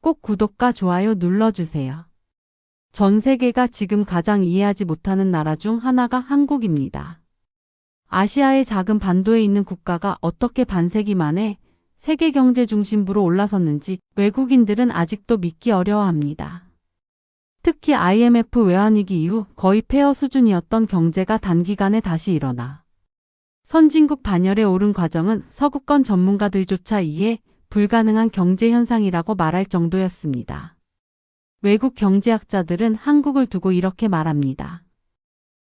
꼭 구독과 좋아요 눌러주세요. 전 세계가 지금 가장 이해하지 못하는 나라 중 하나가 한국입니다. 아시아의 작은 반도에 있는 국가가 어떻게 반세기 만에 세계 경제 중심부로 올라섰는지 외국인들은 아직도 믿기 어려워합니다. 특히 IMF 외환위기 이후 거의 폐허 수준이었던 경제가 단기간에 다시 일어나 선진국 반열에 오른 과정은 서구권 전문가들조차 이해 불가능한 경제 현상이라고 말할 정도였습니다. 외국 경제학자들은 한국을 두고 이렇게 말합니다.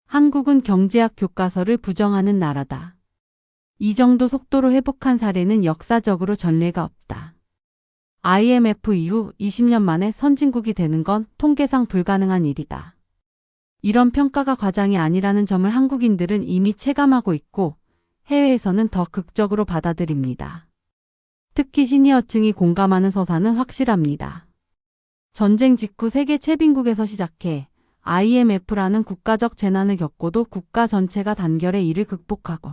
한국은 경제학 교과서를 부정하는 나라다. 이 정도 속도로 회복한 사례는 역사적으로 전례가 없다. IMF 이후 20년 만에 선진국이 되는 건 통계상 불가능한 일이다. 이런 평가가 과장이 아니라는 점을 한국인들은 이미 체감하고 있고 해외에서는 더 극적으로 받아들입니다. 특히 시니어층이 공감하는 서사는 확실합니다. 전쟁 직후 세계 최빈국에서 시작해 IMF라는 국가적 재난을 겪고도 국가 전체가 단결해 이를 극복하고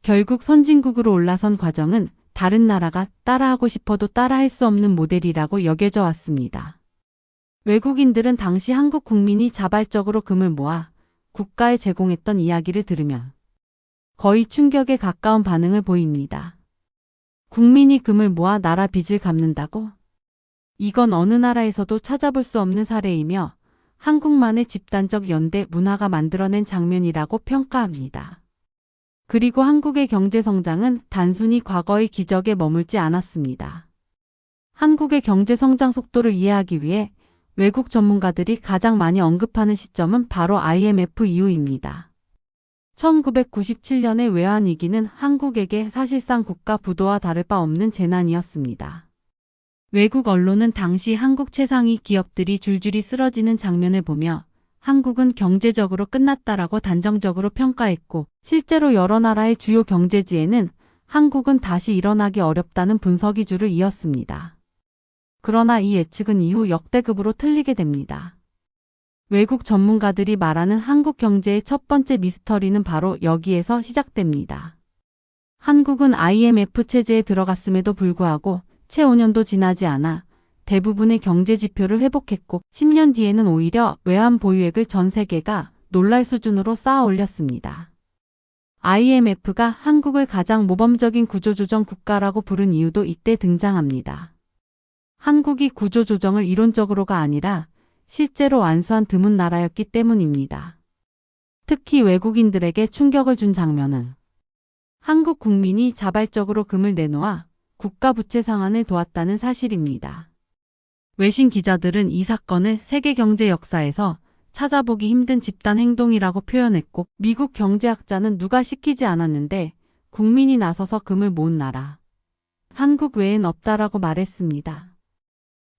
결국 선진국으로 올라선 과정은 다른 나라가 따라하고 싶어도 따라할 수 없는 모델이라고 여겨져 왔습니다. 외국인들은 당시 한국 국민이 자발적으로 금을 모아 국가에 제공했던 이야기를 들으면 거의 충격에 가까운 반응을 보입니다. 국민이 금을 모아 나라 빚을 갚는다고? 이건 어느 나라에서도 찾아볼 수 없는 사례이며 한국만의 집단적 연대 문화가 만들어낸 장면이라고 평가합니다. 그리고 한국의 경제 성장은 단순히 과거의 기적에 머물지 않았습니다. 한국의 경제 성장 속도를 이해하기 위해 외국 전문가들이 가장 많이 언급하는 시점은 바로 IMF 이후입니다. 1997년의 외환위기는 한국에게 사실상 국가 부도와 다를 바 없는 재난이었습니다. 외국 언론은 당시 한국 최상위 기업들이 줄줄이 쓰러지는 장면을 보며 한국은 경제적으로 끝났다라고 단정적으로 평가했고 실제로 여러 나라의 주요 경제지에는 한국은 다시 일어나기 어렵다는 분석이 줄을 이었습니다. 그러나 이 예측은 이후 역대급으로 틀리게 됩니다. 외국 전문가들이 말하는 한국 경제의 첫 번째 미스터리는 바로 여기에서 시작됩니다. 한국은 IMF 체제에 들어갔음에도 불구하고 채 5년도 지나지 않아 대부분의 경제 지표를 회복했고 10년 뒤에는 오히려 외환 보유액을 전 세계가 놀랄 수준으로 쌓아 올렸습니다. IMF가 한국을 가장 모범적인 구조조정 국가라고 부른 이유도 이때 등장합니다. 한국이 구조조정을 이론적으로가 아니라 실제로 완수한 드문 나라였기 때문입니다. 특히 외국인들에게 충격을 준 장면은 한국 국민이 자발적으로 금을 내놓아 국가 부채 상환을 도왔다는 사실입니다. 외신 기자들은 이 사건을 세계 경제 역사에서 찾아보기 힘든 집단 행동이라고 표현했고 미국 경제학자는 누가 시키지 않았는데 국민이 나서서 금을 모은 나라 한국 외엔 없다라고 말했습니다.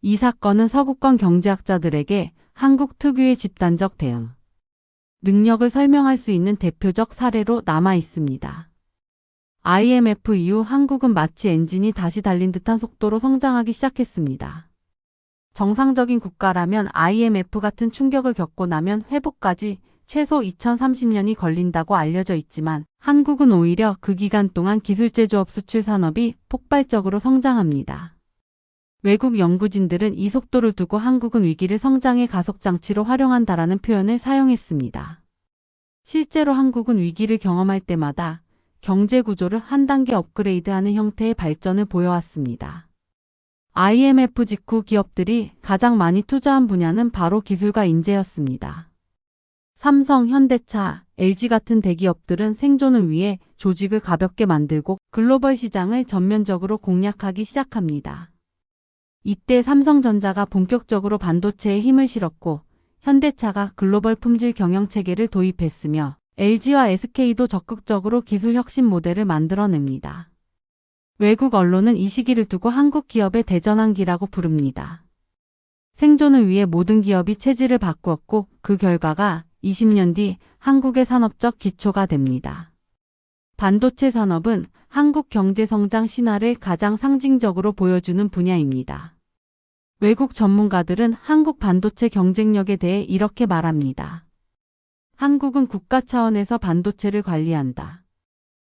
이 사건은 서구권 경제학자들에게 한국 특유의 집단적 대응 능력을 설명할 수 있는 대표적 사례로 남아 있습니다. IMF 이후 한국은 마치 엔진이 다시 달린 듯한 속도로 성장하기 시작했습니다. 정상적인 국가라면 IMF 같은 충격을 겪고 나면 회복까지 최소 2030년이 걸린다고 알려져 있지만 한국은 오히려 그 기간 동안 기술제조업 수출 산업이 폭발적으로 성장합니다. 외국 연구진들은 이 속도를 두고 한국은 위기를 성장의 가속장치로 활용한다라는 표현을 사용했습니다. 실제로 한국은 위기를 경험할 때마다 경제 구조를 한 단계 업그레이드하는 형태의 발전을 보여왔습니다. IMF 직후 기업들이 가장 많이 투자한 분야는 바로 기술과 인재였습니다. 삼성, 현대차, LG 같은 대기업들은 생존을 위해 조직을 가볍게 만들고 글로벌 시장을 전면적으로 공략하기 시작합니다. 이때 삼성전자가 본격적으로 반도체에 힘을 실었고 현대차가 글로벌 품질 경영 체계를 도입했으며 LG와 SK도 적극적으로 기술 혁신 모델을 만들어냅니다. 외국 언론은 이 시기를 두고 한국 기업의 대전환기라고 부릅니다. 생존을 위해 모든 기업이 체질을 바꾸었고 그 결과가 20년 뒤 한국의 산업적 기초가 됩니다. 반도체 산업은 한국 경제 성장 신화를 가장 상징적으로 보여주는 분야입니다. 외국 전문가들은 한국 반도체 경쟁력에 대해 이렇게 말합니다. 한국은 국가 차원에서 반도체를 관리한다.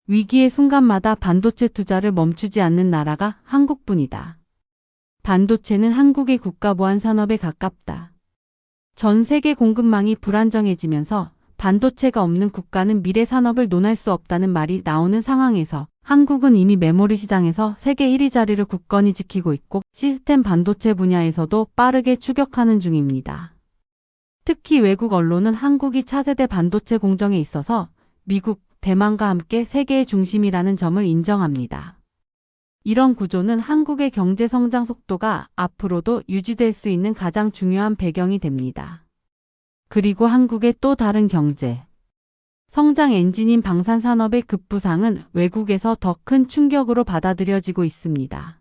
위기의 순간마다 반도체 투자를 멈추지 않는 나라가 한국뿐이다. 반도체는 한국의 국가보안 산업에 가깝다. 전 세계 공급망이 불안정해지면서 반도체가 없는 국가는 미래 산업을 논할 수 없다는 말이 나오는 상황에서 한국은 이미 메모리 시장에서 세계 1위 자리를 굳건히 지키고 있고 시스템 반도체 분야에서도 빠르게 추격하는 중입니다. 특히 외국 언론은 한국이 차세대 반도체 공정에 있어서 미국, 대만과 함께 세계의 중심이라는 점을 인정합니다. 이런 구조는 한국의 경제 성장 속도가 앞으로도 유지될 수 있는 가장 중요한 배경이 됩니다. 그리고 한국의 또 다른 경제 성장 엔진인 방산산업의 급부상은 외국에서 더 큰 충격으로 받아들여지고 있습니다.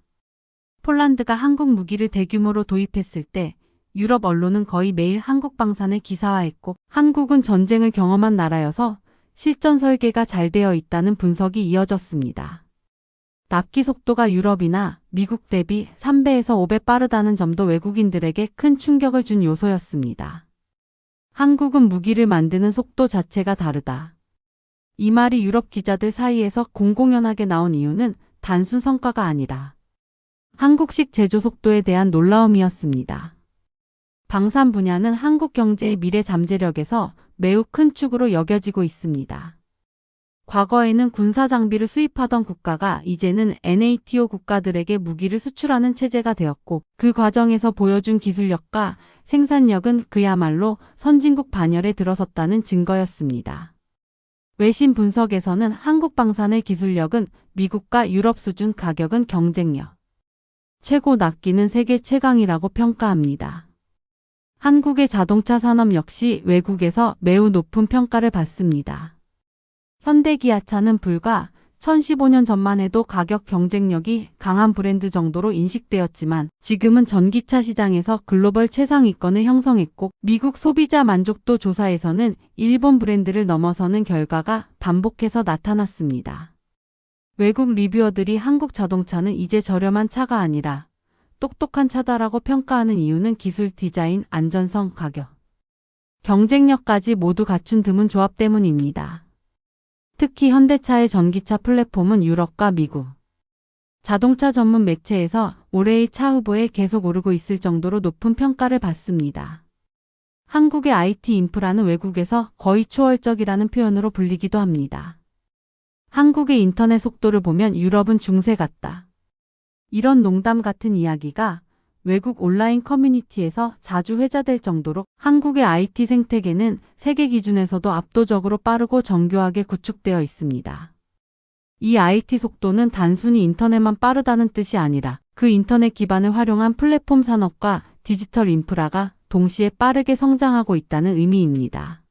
폴란드가 한국 무기를 대규모로 도입했을 때 유럽 언론은 거의 매일 한국 방산을 기사화했고 한국은 전쟁을 경험한 나라여서 실전 설계가 잘 되어 있다는 분석이 이어졌습니다. 납기 속도가 유럽이나 미국 대비 3배에서 5배 빠르다는 점도 외국인들에게 큰 충격을 준 요소였습니다. 한국은 무기를 만드는 속도 자체가 다르다. 이 말이 유럽 기자들 사이에서 공공연하게 나온 이유는 단순 성과가 아니라 한국식 제조 속도에 대한 놀라움이었습니다. 방산 분야는 한국 경제의 미래 잠재력에서 매우 큰 축으로 여겨지고 있습니다. 과거에는 군사 장비를 수입하던 국가가 이제는 NATO 국가들에게 무기를 수출하는 체제가 되었고 그 과정에서 보여준 기술력과 생산력은 그야말로 선진국 반열에 들어섰다는 증거였습니다. 외신 분석에서는 한국 방산의 기술력은 미국과 유럽 수준, 가격은 경쟁력, 최고 납기는 세계 최강이라고 평가합니다. 한국의 자동차 산업 역시 외국에서 매우 높은 평가를 받습니다. 현대기아차는 불과 1015년 전만 해도 가격 경쟁력이 강한 브랜드 정도로 인식되었지만 지금은 전기차 시장에서 글로벌 최상위권을 형성했고 미국 소비자 만족도 조사에서는 일본 브랜드를 넘어서는 결과가 반복해서 나타났습니다. 외국 리뷰어들이 한국 자동차는 이제 저렴한 차가 아니라 똑똑한 차다라고 평가하는 이유는 기술, 디자인, 안전성, 가격, 경쟁력까지 모두 갖춘 드문 조합 때문입니다. 특히 현대차의 전기차 플랫폼은 유럽과 미국 자동차 전문 매체에서 올해의 차 후보에 계속 오르고 있을 정도로 높은 평가를 받습니다. 한국의 IT 인프라는 외국에서 거의 초월적이라는 표현으로 불리기도 합니다. 한국의 인터넷 속도를 보면 유럽은 중세 같다. 이런 농담 같은 이야기가 외국 온라인 커뮤니티에서 자주 회자될 정도로 한국의 IT 생태계는 세계 기준에서도 압도적으로 빠르고 정교하게 구축되어 있습니다. 이 IT 속도는 단순히 인터넷만 빠르다는 뜻이 아니라 그 인터넷 기반을 활용한 플랫폼 산업과 디지털 인프라가 동시에 빠르게 성장하고 있다는 의미입니다.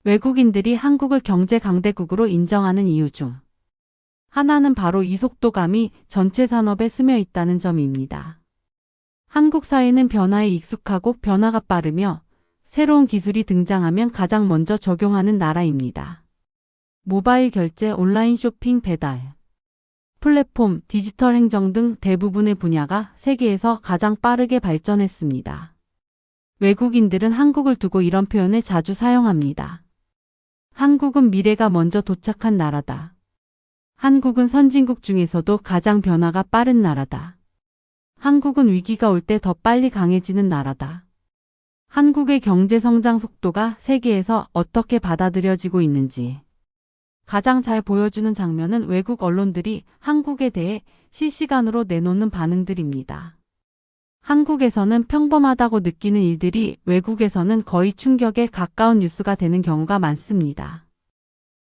외국인들이 한국을 경제 강대국으로 인정하는 이유 중 하나는 바로 이 속도감이 전체 산업에 스며 있다는 점입니다. 한국 사회는 변화에 익숙하고 변화가 빠르며 새로운 기술이 등장하면 가장 먼저 적용하는 나라입니다. 모바일 결제, 온라인 쇼핑, 배달, 플랫폼, 디지털 행정 등 대부분의 분야가 세계에서 가장 빠르게 발전했습니다. 외국인들은 한국을 두고 이런 표현을 자주 사용합니다. 한국은 미래가 먼저 도착한 나라다. 한국은 선진국 중에서도 가장 변화가 빠른 나라다. 한국은 위기가 올 때 더 빨리 강해지는 나라다. 한국의 경제 성장 속도가 세계에서 어떻게 받아들여지고 있는지 가장 잘 보여주는 장면은 외국 언론들이 한국에 대해 실시간으로 내놓는 반응들입니다. 한국에서는 평범하다고 느끼는 일들이 외국에서는 거의 충격에 가까운 뉴스가 되는 경우가 많습니다.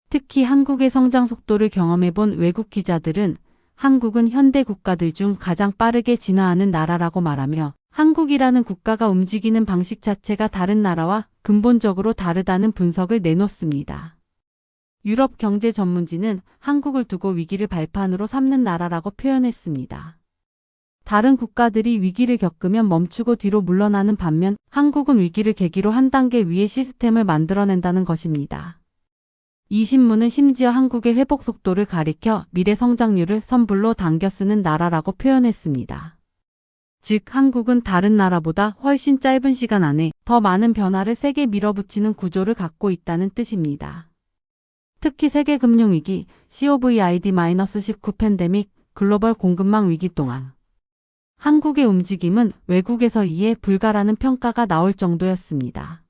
특히 한국의 성장 속도를 경험해본 외국 기자들은 한국은 현대 국가들 중 가장 빠르게 진화하는 나라라고 말하며 한국이라는 국가가 움직이는 방식 자체가 다른 나라와 근본적으로 다르다는 분석을 내놓습니다. 유럽 경제 전문지는 한국을 두고 위기를 발판으로 삼는 나라라고 표현했습니다. 다른 국가들이 위기를 겪으면 멈추고 뒤로 물러나는 반면 한국은 위기를 계기로 한 단계 위의 시스템을 만들어낸다는 것입니다. 이 신문은 심지어 한국의 회복 속도를 가리켜 미래 성장률을 선불로 당겨 쓰는 나라라고 표현했습니다. 즉 한국은 다른 나라보다 훨씬 짧은 시간 안에 더 많은 변화를 세게 밀어붙이는 구조를 갖고 있다는 뜻입니다. 특히 세계 금융위기, COVID-19 팬데믹, 글로벌 공급망 위기 동안 한국의 움직임은 외국에서 이해 불가라는 평가가 나올 정도였습니다.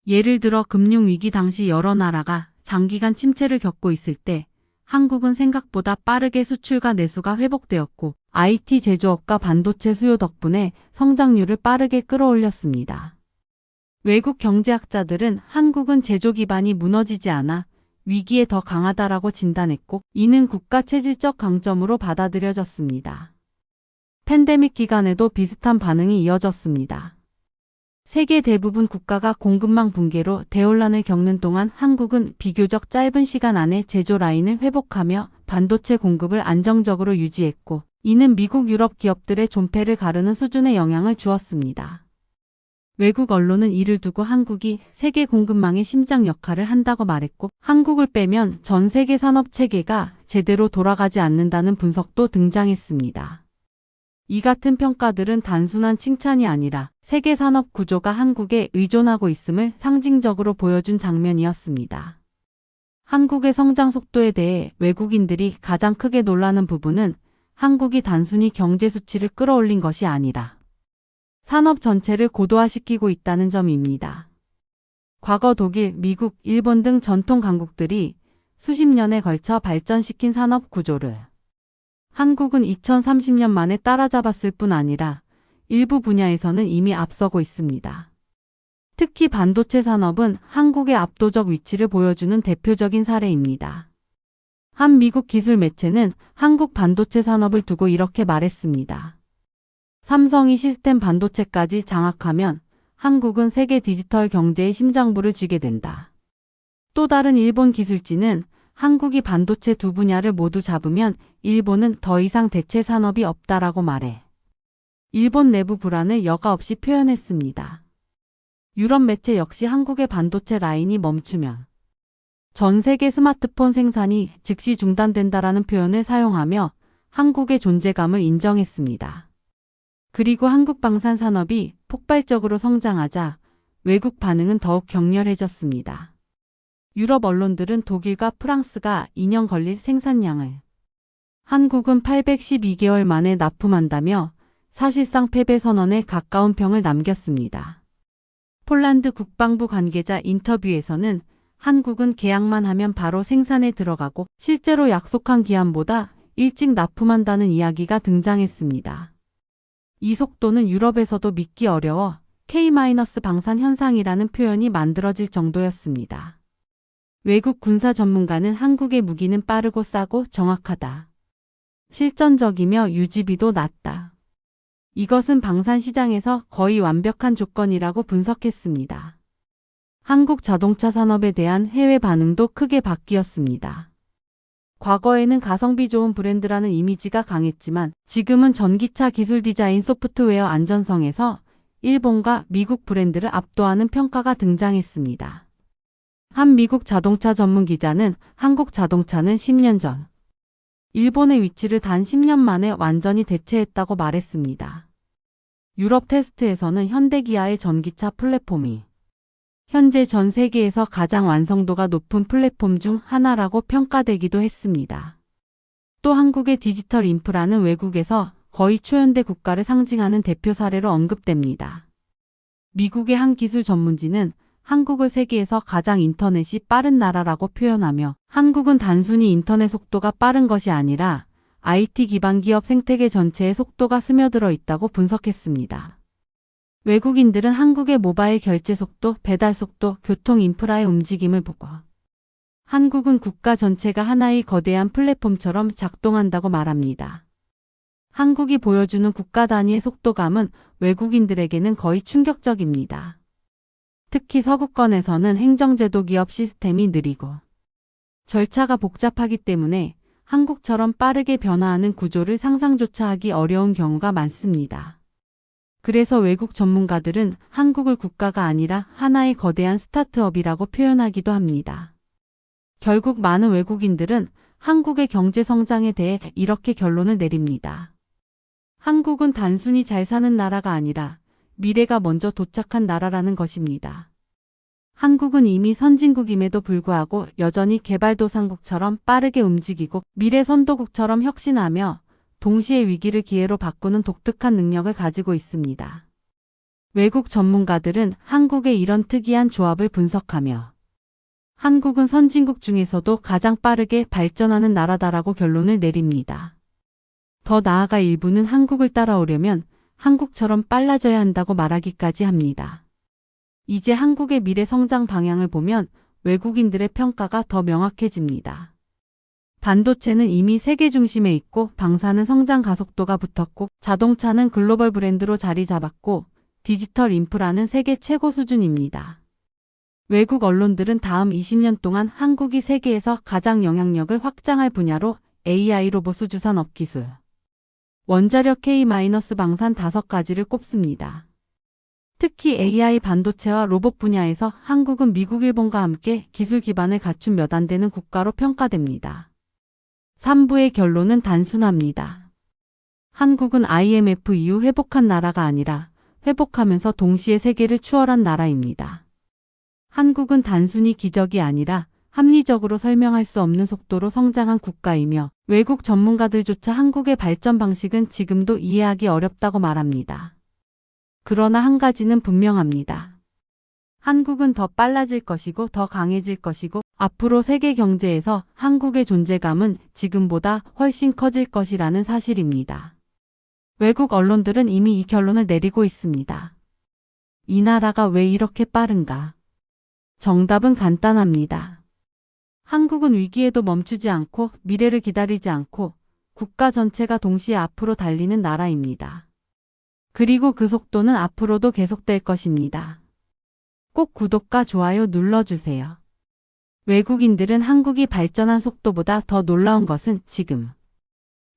예를 들어 금융위기 당시 여러 나라가 장기간 침체를 겪고 있을 때 한국은 생각보다 빠르게 수출과 내수가 회복되었고 IT 제조업과 반도체 수요 덕분에 성장률을 빠르게 끌어올렸습니다. 외국 경제학자들은 한국은 제조 기반이 무너지지 않아 위기에 더 강하다라고 진단했고 이는 국가 체질적 강점으로 받아들여졌습니다. 팬데믹 기간에도 비슷한 반응이 이어졌습니다. 세계 대부분 국가가 공급망 붕괴로 대혼란을 겪는 동안 한국은 비교적 짧은 시간 안에 제조 라인을 회복하며 반도체 공급을 안정적으로 유지했고 이는 미국 유럽 기업들의 존폐를 가르는 수준의 영향을 주었습니다. 외국 언론은 이를 두고 한국이 세계 공급망의 심장 역할을 한다고 말했고 한국을 빼면 전 세계 산업 체계가 제대로 돌아가지 않는다는 분석도 등장했습니다. 이 같은 평가들은 단순한 칭찬이 아니라 세계 산업 구조가 한국에 의존하고 있음을 상징적으로 보여준 장면이었습니다. 한국의 성장 속도에 대해 외국인들이 가장 크게 놀라는 부분은 한국이 단순히 경제 수치를 끌어올린 것이 아니라 산업 전체를 고도화시키고 있다는 점입니다. 과거 독일, 미국, 일본 등 전통 강국들이 수십 년에 걸쳐 발전시킨 산업 구조를 한국은 2030년 만에 따라잡았을 뿐 아니라 일부 분야에서는 이미 앞서고 있습니다. 특히 반도체 산업은 한국의 압도적 위치를 보여주는 대표적인 사례입니다. 한 미국 기술 매체는 한국 반도체 산업을 두고 이렇게 말했습니다. 삼성이 시스템 반도체까지 장악하면 한국은 세계 디지털 경제의 심장부를 쥐게 된다. 또 다른 일본 기술지는 한국이 반도체 두 분야를 모두 잡으면 일본은 더 이상 대체 산업이 없다라고 말해 일본 내부 불안을 여과 없이 표현했습니다. 유럽 매체 역시 한국의 반도체 라인이 멈추면 전 세계 스마트폰 생산이 즉시 중단된다라는 표현을 사용하며 한국의 존재감을 인정했습니다. 그리고 한국 방산 산업이 폭발적으로 성장하자 외국 반응은 더욱 격렬해졌습니다. 유럽 언론들은 독일과 프랑스가 2년 걸릴 생산량을 한국은 812개월 만에 납품한다며 사실상 패배 선언에 가까운 평을 남겼습니다. 폴란드 국방부 관계자 인터뷰에서는 한국은 계약만 하면 바로 생산에 들어가고 실제로 약속한 기한보다 일찍 납품한다는 이야기가 등장했습니다. 이 속도는 유럽에서도 믿기 어려워 K-방산 현상이라는 표현이 만들어질 정도였습니다. 외국 군사 전문가는 한국의 무기는 빠르고 싸고 정확하다. 실전적이며 유지비도 낮다. 이것은 방산 시장에서 거의 완벽한 조건이라고 분석했습니다. 한국 자동차 산업에 대한 해외 반응도 크게 바뀌었습니다. 과거에는 가성비 좋은 브랜드라는 이미지가 강했지만 지금은 전기차 기술 디자인 소프트웨어 안전성에서 일본과 미국 브랜드를 압도하는 평가가 등장했습니다. 한 미국 자동차 전문 기자는 한국 자동차는 10년 전 일본의 위치를 단 10년 만에 완전히 대체했다고 말했습니다. 유럽 테스트에서는 현대기아의 전기차 플랫폼이 현재 전 세계에서 가장 완성도가 높은 플랫폼 중 하나라고 평가되기도 했습니다. 또 한국의 디지털 인프라는 외국에서 거의 초연대 국가를 상징하는 대표 사례로 언급됩니다. 미국의 한 기술 전문지는 한국을 세계에서 가장 인터넷이 빠른 나라라고 표현하며 한국은 단순히 인터넷 속도가 빠른 것이 아니라 IT 기반 기업 생태계 전체의 속도가 스며들어 있다고 분석했습니다. 외국인들은 한국의 모바일 결제 속도, 배달 속도, 교통 인프라의 움직임을 보고 한국은 국가 전체가 하나의 거대한 플랫폼처럼 작동한다고 말합니다. 한국이 보여주는 국가 단위의 속도감은 외국인들에게는 거의 충격적입니다. 특히 서구권에서는 행정제도 기업 시스템이 느리고 절차가 복잡하기 때문에 한국처럼 빠르게 변화하는 구조를 상상조차 하기 어려운 경우가 많습니다. 그래서 외국 전문가들은 한국을 국가가 아니라 하나의 거대한 스타트업이라고 표현하기도 합니다. 결국 많은 외국인들은 한국의 경제 성장에 대해 이렇게 결론을 내립니다. 한국은 단순히 잘 사는 나라가 아니라 미래가 먼저 도착한 나라라는 것입니다. 한국은 이미 선진국임에도 불구하고 여전히 개발도상국처럼 빠르게 움직이고 미래 선도국처럼 혁신하며 동시에 위기를 기회로 바꾸는 독특한 능력을 가지고 있습니다. 외국 전문가들은 한국의 이런 특이한 조합을 분석하며 한국은 선진국 중에서도 가장 빠르게 발전하는 나라다라고 결론을 내립니다. 더 나아가 일부는 한국을 따라오려면 한국처럼 빨라져야 한다고 말하기까지 합니다. 이제 한국의 미래 성장 방향을 보면 외국인들의 평가가 더 명확해집니다. 반도체는 이미 세계 중심에 있고 방사는 성장 가속도가 붙었고 자동차는 글로벌 브랜드로 자리 잡았고 디지털 인프라는 세계 최고 수준입니다. 외국 언론들은 다음 20년 동안 한국이 세계에서 가장 영향력을 확장할 분야로 AI 로봇 수주산업 기술, 원자력 K-방산 5가지를 꼽습니다. 특히 AI 반도체와 로봇 분야에서 한국은 미국, 일본과 함께 기술 기반을 갖춘 몇 안 되는 국가로 평가됩니다. 3부의 결론은 단순합니다. 한국은 IMF 이후 회복한 나라가 아니라 회복하면서 동시에 세계를 추월한 나라입니다. 한국은 단순히 기적이 아니라 합리적으로 설명할 수 없는 속도로 성장한 국가이며 외국 전문가들조차 한국의 발전 방식은 지금도 이해하기 어렵다고 말합니다. 그러나 한 가지는 분명합니다. 한국은 더 빨라질 것이고 더 강해질 것이고 앞으로 세계 경제에서 한국의 존재감은 지금보다 훨씬 커질 것이라는 사실입니다. 외국 언론들은 이미 이 결론을 내리고 있습니다. 이 나라가 왜 이렇게 빠른가? 정답은 간단합니다. 한국은 위기에도 멈추지 않고 미래를 기다리지 않고 국가 전체가 동시에 앞으로 달리는 나라입니다. 그리고 그 속도는 앞으로도 계속될 것입니다. 꼭 구독과 좋아요 눌러주세요. 외국인들은 한국이 발전한 속도보다 더 놀라운 것은 지금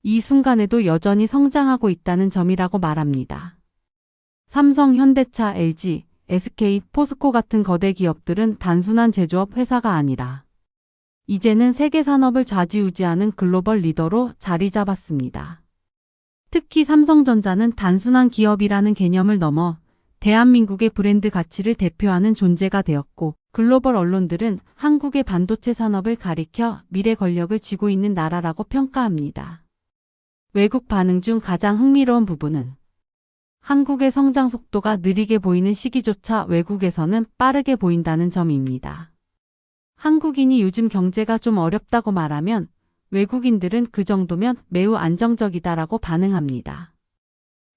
이 순간에도 여전히 성장하고 있다는 점이라고 말합니다. 삼성, 현대차, LG, SK, 포스코 같은 거대 기업들은 단순한 제조업 회사가 아니라 이제는 세계 산업을 좌지우지하는 글로벌 리더로 자리 잡았습니다. 특히 삼성전자는 단순한 기업이라는 개념을 넘어 대한민국의 브랜드 가치를 대표하는 존재가 되었고 글로벌 언론들은 한국의 반도체 산업을 가리켜 미래 권력을 쥐고 있는 나라라고 평가합니다. 외국 반응 중 가장 흥미로운 부분은 한국의 성장 속도가 느리게 보이는 시기조차 외국에서는 빠르게 보인다는 점입니다. 한국인이 요즘 경제가 좀 어렵다고 말하면 외국인들은 그 정도면 매우 안정적이다라고 반응합니다.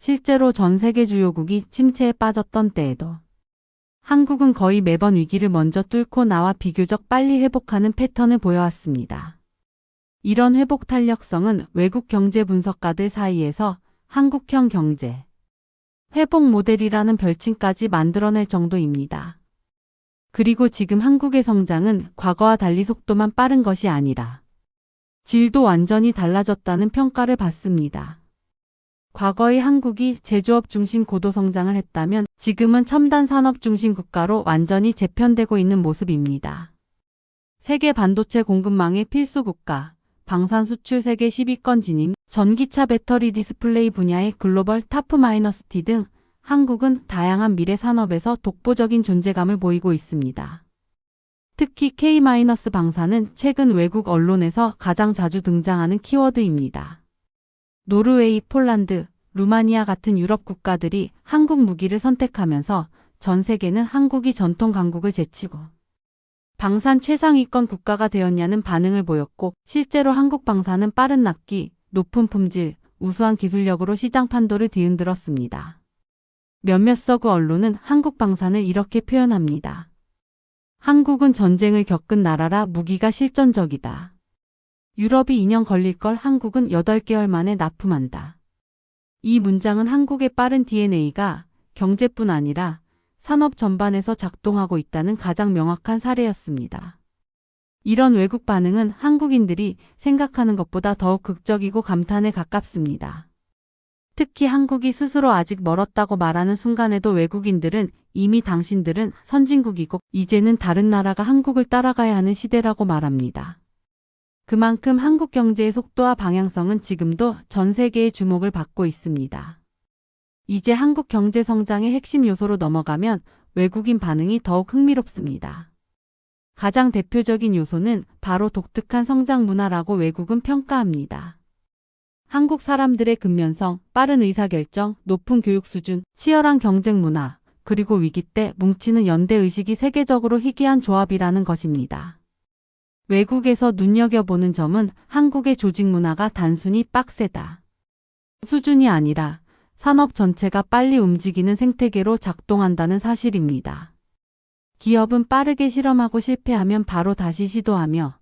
실제로 전 세계 주요국이 침체에 빠졌던 때에도 한국은 거의 매번 위기를 먼저 뚫고 나와 비교적 빨리 회복하는 패턴을 보여왔습니다. 이런 회복 탄력성은 외국 경제 분석가들 사이에서 한국형 경제 회복 모델이라는 별칭까지 만들어낼 정도입니다. 그리고 지금 한국의 성장은 과거와 달리 속도만 빠른 것이 아니라 질도 완전히 달라졌다는 평가를 받습니다. 과거의 한국이 제조업 중심 고도 성장을 했다면 지금은 첨단 산업 중심 국가로 완전히 재편되고 있는 모습입니다. 세계 반도체 공급망의 필수 국가, 방산 수출 세계 10위권 진입, 전기차 배터리 디스플레이 분야의 글로벌 탑-T 등 한국은 다양한 미래 산업에서 독보적인 존재감을 보이고 있습니다. 특히 K-방사는 최근 외국 언론에서 가장 자주 등장하는 키워드입니다. 노르웨이, 폴란드, 루마니아 같은 유럽 국가들이 한국 무기를 선택하면서 전 세계는 한국이 전통 강국을 제치고 방산 최상위권 국가가 되었냐는 반응을 보였고 실제로 한국 방산은 빠른 납기, 높은 품질, 우수한 기술력으로 시장 판도를 뒤흔들었습니다. 몇몇 서구 언론은 한국 방산을 이렇게 표현합니다. 한국은 전쟁을 겪은 나라라 무기가 실전적이다. 유럽이 2년 걸릴 걸 한국은 8개월 만에 납품한다. 이 문장은 한국의 빠른 DNA가 경제뿐 아니라 산업 전반에서 작동하고 있다는 가장 명확한 사례였습니다. 이런 외국 반응은 한국인들이 생각하는 것보다 더욱 극적이고 감탄에 가깝습니다. 특히 한국이 스스로 아직 멀었다고 말하는 순간에도 외국인들은 이미 당신들은 선진국이고 이제는 다른 나라가 한국을 따라가야 하는 시대라고 말합니다. 그만큼 한국 경제의 속도와 방향성은 지금도 전 세계의 주목을 받고 있습니다. 이제 한국 경제 성장의 핵심 요소로 넘어가면 외국인 반응이 더욱 흥미롭습니다. 가장 대표적인 요소는 바로 독특한 성장 문화라고 외국은 평가합니다. 한국 사람들의 근면성, 빠른 의사결정, 높은 교육 수준, 치열한 경쟁 문화, 그리고 위기 때 뭉치는 연대의식이 세계적으로 희귀한 조합이라는 것입니다. 외국에서 눈여겨보는 점은 한국의 조직 문화가 단순히 빡세다 수준이 아니라 산업 전체가 빨리 움직이는 생태계로 작동한다는 사실입니다. 기업은 빠르게 실험하고 실패하면 바로 다시 시도하며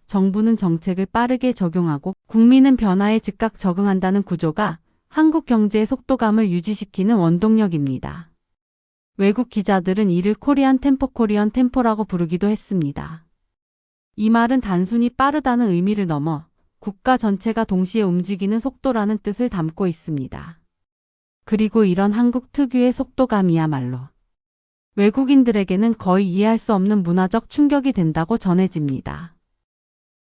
정부는 정책을 빠르게 적용하고 국민은 변화에 즉각 적응한다는 구조가 한국 경제의 속도감을 유지시키는 원동력입니다. 외국 기자들은 이를 코리안 템포라고 부르기도 했습니다. 이 말은 단순히 빠르다는 의미를 넘어 국가 전체가 동시에 움직이는 속도라는 뜻을 담고 있습니다. 그리고 이런 한국 특유의 속도감이야말로 외국인들에게는 거의 이해할 수 없는 문화적 충격이 된다고 전해집니다.